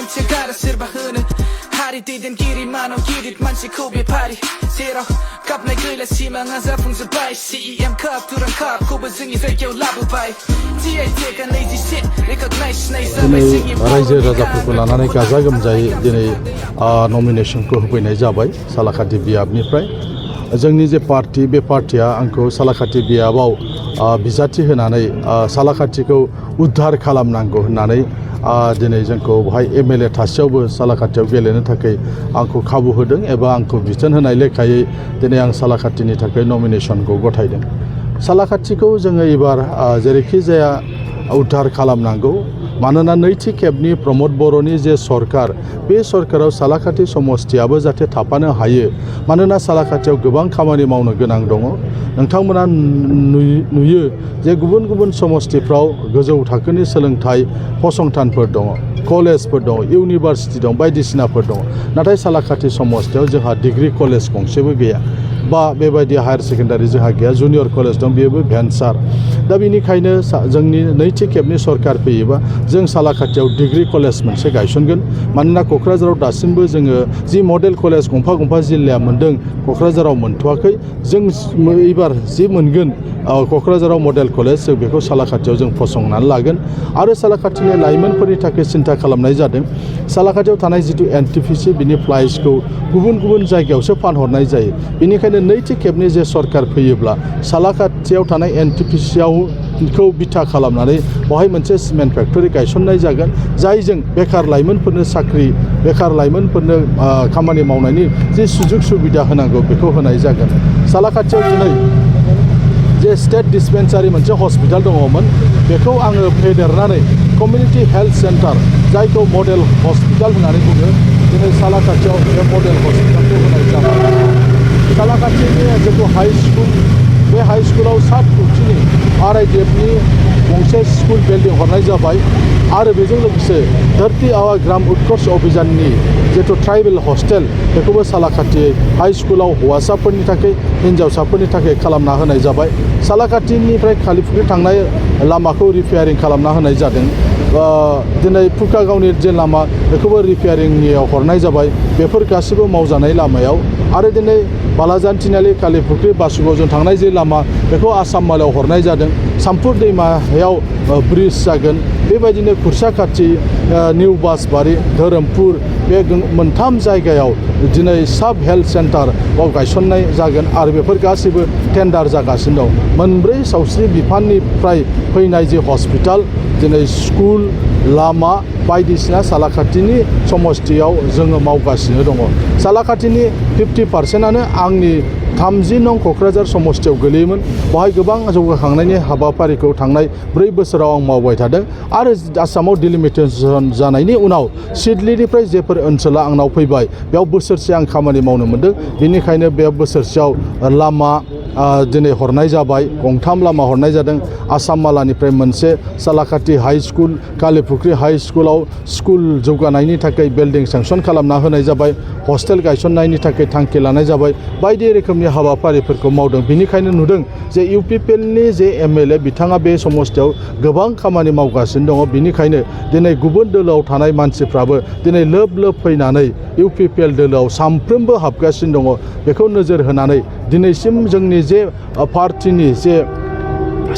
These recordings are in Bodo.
मिथिगारा सोरबा होनो हारि दैदेनगिरि मानाव गिदिर मानसिखौ बेफारि जेराव गाबनाय गैला सिमाङा जाफुंजोब्बाय CEM काप दुरां कापखौबो जोंनि जायगायाव लाबोबाय TITगा 27 रेकगनाइजनाय जाबाय जोंनि रायजो राजाफोरखौ लानानै गाजा गोमजायै दिनै नमिनेसनखौ होफैनाय जाबाय सालाकाटि बियाबनिफ्राय जोंनि जे पार्टी बे पार्टीया आंखौ सालाकाटि बियाबाव बिजाथि होनानै सालाकाटिखौ उद्धार खालामनांगौ होननानै दिनै जोंखौ बेहाय MLA थासेयावबो सालाकाटियाव गेलेनो थाखाय आंखौ खाबु होदों एबा आंखौ बिथोन होनाय लेखायै दिनै आं सालाकाटिनि थाखाय नमिनेसनखौ गथायदों सालाकाटिखौ जोङो एबार जेरैखि जाया उद्धार खालामनांगौ मानोना नैथि खेबनि प्रमद बर'नि जे सरकार बे सरकाराव सालाकाटि समस्तियाबो जाहाथे थाफानो हायो मानोना सालाकाटियाव गोबां खामानि मावनो गोनां दङ नोंथांमोना नुयो जे गुबुन गुबुन समस्तिफ्राव गोजौ थाखोनि सोलोंथाइ फसंथानफोर दङ कलेजफोर दङ इउनिभारसिटि दं बायदिसिनाफोर दङ नाथाय सालाकाटि समस्तियाव जोंहा डिग्री कलेज गंसेबो गैया बा बेबायदि हायार सेकेन्डारि जोंहा गैया जुनियर कलेज दं बेबो भेन्सार दा बेनिखायनो जोंनि नैथि खेबनि सरकार फैयोबा जों सालाकाटियाव डिग्री कलेज मोनसे गायसनगोन मानोना क'क्राझाराव दासिमबो जोङो जि मडेल कलेज गंफा गंफा जिल्लाया मोन्दों क'क्राझाराव मोनथ'वाखै जों एबार जि मोनगोन क'क्राझाराव मडेल कलेज जों बेखौ सालाकाटियाव जों फसंनानै लागोन आरो सालाकाटिनि लाइमोनफोरनि थाखाय सिन्था खालामनाय जादों सालाकाटियाव थानाय जिथु NTPC बिनि प्राइसखौ गुबुन गुबुन जायगायावसो फानहरनाय जायो बेनिखायनो नैथि खेबनि जे सरकार फैयोब्ला सालाकाटियाव थानाय NTPCखौ बिथा खालामनानै बेवहाय मोनसे सिमेन्ट फेक्टरि गायसननाय जागोन जायजों बेकार लाइमोनफोरनो साख्रि बेकार लाइमोनफोरनो खामानि मावनायनि जे सुजुग सुबिदा होनांगौ बेखौ होनाय जागोन सालाकाटियाव दिनै जे स्टेट डिस्पेन्सारि मोनसे हस्पिटाल दङमोन बेखौ आङो फेदेरनानै कमिउनिटि हेल्थ सेन्टार जायखौ मडेल हस्पिटाल होननानै बुङो दिनै सालाकाटियाव बे मडेल हस्पिटालखौ होनाय जाबाय सालाकाटिनि जितु हाई स्कुल बे हाई स्कुलाव 7 कोटिनि RIDFनि गंसे स्कुल बिल्डिं हरनाय जाबाय आरो बेजों लोगोसे धरती आवा ग्राम उत्कर्ष अभियाननि जितु ट्राइबेल हस्टेल बेखौबो सालाकाटि हाई स्कुलाव हौवासाफोरनि थाखाय हिन्जावसाफोरनि थाखाय खालामना होनाय जाबाय सालाकाटिनिफ्राय कालिफुख्रि थांनाय लामाखौ रिपेयारिं खालामना होनाय जादों दिनै फुकागावनि जे लामा बेखौबो रिपेयारिंनियाव हरनाय जाबाय बेफोर गासिबो मावजानाय लामायाव आरो दिनै बालाजान तिनालि कालिफुख्रि बासुगावजों थांनाय जे लामा बेखौ आसाम मालायाव हरनाय जादों सामफुर दैमायाव ब्रिज जागोन बेबायदिनो खुरसाखाथि निउ बासबारि धोरोमपुर बे मोनथाम जायगायाव दिनै साब हेल्थ सेन्टार बाव गायसननाय जागोन आरो बेफोर गासैबो टेन्डार जागासिनो दं मोनब्रै सावस्रि बिफाननिफ्राय फैनाय जे हस्पिटाल दिनै स्कुल लामा बायदिसिना सालाकाटिनि समस्तियाव जोङो मावगासिनो दङ सालाकाटिनि 50%आनो आंनि 30 नं क'क्राझार समस्तियाव गोलैयोमोन बेवहाय गोबां जौगाखांनायनि हाबाफारिखौ थांनाय 4 बोसोराव आं मावबाय थादों आरो आसामाव डिलिमिटेसन जानायनि उनाव सिडलिनिफ्राय जेफोर ओनसोला आंनाव फैबाय बेयाव बोसोरसे आं खामानि मावनो मोन्दों बेनिखायनो बे बोसोरसेयाव लामा दिनै हरनाय जाबाय गंथाम लामा हरनाय जादों आसाम मालानिफ्राय मोनसे सालाकाटि हाई स्कुल कालिफुख्रि हाई स्कुलाव स्कुल जौगानायनि थाखाय बिल्डिं सेंसन खालामना होनाय जाबाय हस्टेल गायसननायनि थाखाय थांखि लानाय जाबाय बायदि रोखोमनि हाबाफारिफोरखौ मावदों बेनिखायनो नुदों जे UPPLनि जे MLA बिथाङा बे समस्तियाव गोबां खामानि मावगासिनो दङ बेनिखायनो दिनै गुबुन दोलोआव थानाय मानसिफ्राबो दिनै लोब लोब फैनानै UPPL दोलोआव सामफ्रोमबो हाबगासिनो दङ बेखौ नोजोर होनानै दिनैसिम जोंनि जे पार्टिनि जे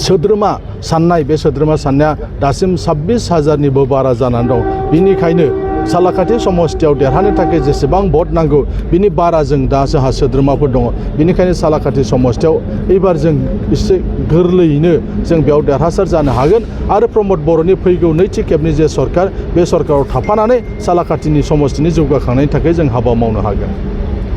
सोद्रोमा साननाय बे सोद्रोमा साननाया दासिम 26,000निबो बारा जानानै दं बेनिखायनो सालाकाटि समस्तियाव देरहानो थाखाय जेसेबां भट नांगौ बिनि बारा जों दा जोंहा सोद्रोमाफोर दङ बेनिखायनो सालाकाटि समस्तियाव एबार जों एसे गोरलैयैनो जों बेयाव देरहासार जानो हागोन आरो प्रमद बर'नि फैगौ नैथि खेबनि जे सरकार बे सरकाराव थाफानानै सालाकाटिनि समस्तिनि जौगाखांनायनि थाखाय जों हाबा मावनो हागोन